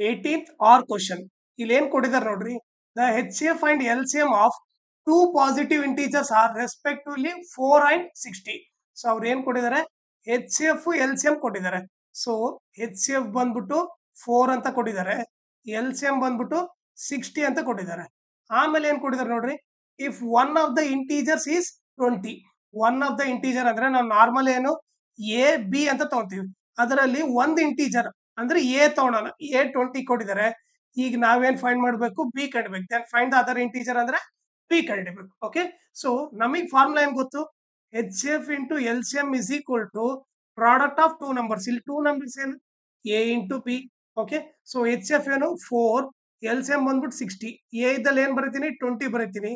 18th R question ಇಲ್ಲಿ ಏನ್ ಕೊಟ್ಟಿದ್ದಾರೆ ನೋಡ್ರಿ. The HCF and LCM of two positive integers are respectively 4 and 60. So ಅವ್ರು ಏನ್ ಕೊಟ್ಟಿದ್ದಾರೆ, HCF LCM ಕೊಟ್ಟಿದ್ದಾರೆ. ಸೊ HCF ಬಂದ್ಬಿಟ್ಟು 4 ಅಂತ ಕೊಟ್ಟಿದ್ದಾರೆ, LCM ಬಂದ್ಬಿಟ್ಟು 60 ಅಂತ ಕೊಟ್ಟಿದ್ದಾರೆ. ಆಮೇಲೆ ಏನ್ ಕೊಟ್ಟಿದ್ದಾರೆ ನೋಡ್ರಿ, if one of the integers is 20. One of the integer ಅಂದ್ರೆ ನಾವು ನಾರ್ಮಲ್ ಏನು ಎ ಬಿ ಅಂತ ತಗೋತೀವಿ, ಅದರಲ್ಲಿ ಒಂದು ಇಂಟೀಜರ್ ಅಂದ್ರೆ ಎ ತಗೊಳೋಣ. ಎ 20 ಕೊಟ್ಟಿದ್ದಾರೆ. ಈಗ ನಾವೇನ್ ಫೈಂಡ್ ಮಾಡಬೇಕು, ಬಿ ಕಂಡಿಬೇಕು. Then find the other integer ಅಂದ್ರೆ ಬಿ ಕಂಡಿಬೇಕು. ಓಕೆ, ಸೊ ನಮಗೆ ಫಾರ್ಮುಲಾ ಏನ್ ಗೊತ್ತು, HCF into LCM is equal to product of two numbers. ಇಲ್ಲಿ ಟೂ ನಂಬರ್ಸ್ ಏನು, A into B. Okay, so HCF ಏನು 4, LCM ಬಂದ್ಬಿಟ್ಟು 60. ಎ ಇದ್ದಲ್ಲಿ ಏನ್ ಬರೀತೀನಿ, 20 ಬರೀತೀನಿ,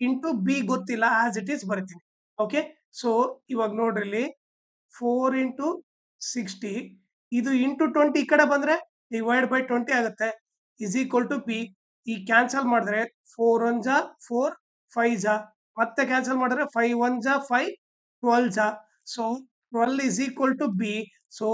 ಇಂಟು ಬಿ ಗೊತ್ತಿಲ್ಲ, ಆಸ್ ಇಟ್ ಈಸ್ ಬರೀತೀನಿ. ಓಕೆ, ಸೊ ಇವಾಗ ನೋಡ್ರಿ ಇಲ್ಲಿ 4 ಇಂಟು 60, ಇದು ಇಂಟು 20 ಈ ಕಡೆ ಬಂದ್ರೆ ಡಿವೈಡ್ ಬೈ 20 ಆಗುತ್ತೆ, ಇಸ್ ಈಕ್ವಲ್ ಟು ಬಿ. ಈ ಕ್ಯಾನ್ಸಲ್ ಮಾಡಿದ್ರೆ 4 1 ಜಾ 4, 5 ಜಾ, ಮತ್ತೆ ಕ್ಯಾನ್ಸಲ್ ಮಾಡಿದ್ರೆ 5 1 ಜಾ 5, 12 ಜಾ. So 12 is equal to b. So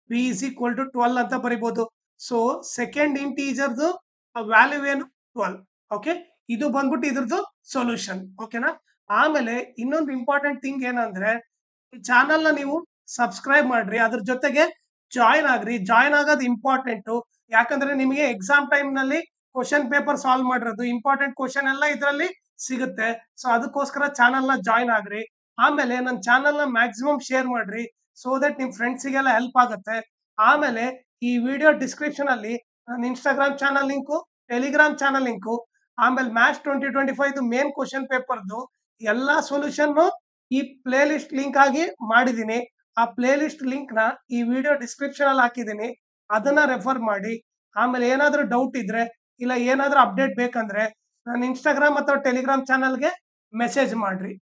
b is equal to 12 ಅಂತ ಬರಿಬಹುದು. ಸೊ ಸೆಕೆಂಡ್ ಇಂಟೀಜರ್ದು ವ್ಯಾಲ್ಯೂ ಏನು 12. ಓಕೆ, ಇದು ಬಂದ್ಬಿಟ್ಟು ಇದ್ರದ್ದು ಸೊಲ್ಯೂಷನ್. ಓಕೆನಾ. ಆಮೇಲೆ ಇನ್ನೊಂದು ಇಂಪಾರ್ಟೆಂಟ್ ಥಿಂಗ್ ಏನಂದ್ರೆ, ಈ ಚಾನಲ್ ನ ನೀವು ಸಬ್ಸ್ಕ್ರೈಬ್ ಮಾಡ್ರಿ, ಅದ್ರ ಜೊತೆಗೆ ಜಾಯಿನ್ ಆಗ್ರಿ. ಜಾಯಿನ್ ಆಗೋದು ಇಂಪಾರ್ಟೆಂಟ್, ಯಾಕಂದ್ರೆ ನಿಮಗೆ ಎಕ್ಸಾಮ್ ಟೈಮ್ ನಲ್ಲಿ ಕ್ವಶನ್ ಪೇಪರ್ ಸಾಲ್ವ್ ಮಾಡಿರೋದು ಇಂಪಾರ್ಟೆಂಟ್ ಕ್ವಶನ್ ಎಲ್ಲ ಇದರಲ್ಲಿ ಸಿಗುತ್ತೆ. ಸೊ ಅದಕ್ಕೋಸ್ಕರ ಚಾನಲ್ ನ ಜಾಯಿನ್ ಆಗ್ರಿ. ಆಮೇಲೆ ನನ್ನ ಚಾನಲ್ ನ ಮ್ಯಾಕ್ಸಿಮಮ್ ಶೇರ್ ಮಾಡ್ರಿ, ಸೋ ದಟ್ ನಿಮ್ ಫ್ರೆಂಡ್ಸಿಗೆಲ್ಲ ಹೆಲ್ಪ್ ಆಗುತ್ತೆ. ಆಮೇಲೆ ಈ ವಿಡಿಯೋ ಡಿಸ್ಕ್ರಿಪ್ಷನ್ ಅಲ್ಲಿ ನನ್ನ Instagram channel link, Telegram channel link, ಆಮೇಲೆ ಮ್ಯಾಥ್ಸ್ 2025 ಮೇನ್ ಕ್ವಶನ್ ಪೇಪರ್ದು ಎಲ್ಲಾ ಸೊಲ್ಯೂಷನ್ ಈ ಪ್ಲೇ ಲಿಸ್ಟ್ ಲಿಂಕ್ ಆಗಿ ಮಾಡಿದೀನಿ. ಆ ಪ್ಲೇ ಲಿಸ್ಟ್ ಲಿಂಕ್ ನ ಈ ವಿಡಿಯೋ ಡಿಸ್ಕ್ರಿಪ್ಷನ್ ಅಲ್ಲಿ ಹಾಕಿದೀನಿ, ಅದನ್ನ ರೆಫರ್ ಮಾಡಿ. ಆಮೇಲೆ ಏನಾದ್ರೂ ಡೌಟ್ ಇದ್ರೆ ಇಲ್ಲ ಏನಾದ್ರೂ ಅಪ್ಡೇಟ್ ಬೇಕಂದ್ರೆ ನನ್ನ ಇನ್ಸ್ಟಾಗ್ರಾಮ್ ಅಥವಾ ಟೆಲಿಗ್ರಾಮ್ ಚಾನಲ್ಗೆ ಮೆಸೇಜ್ ಮಾಡ್ರಿ.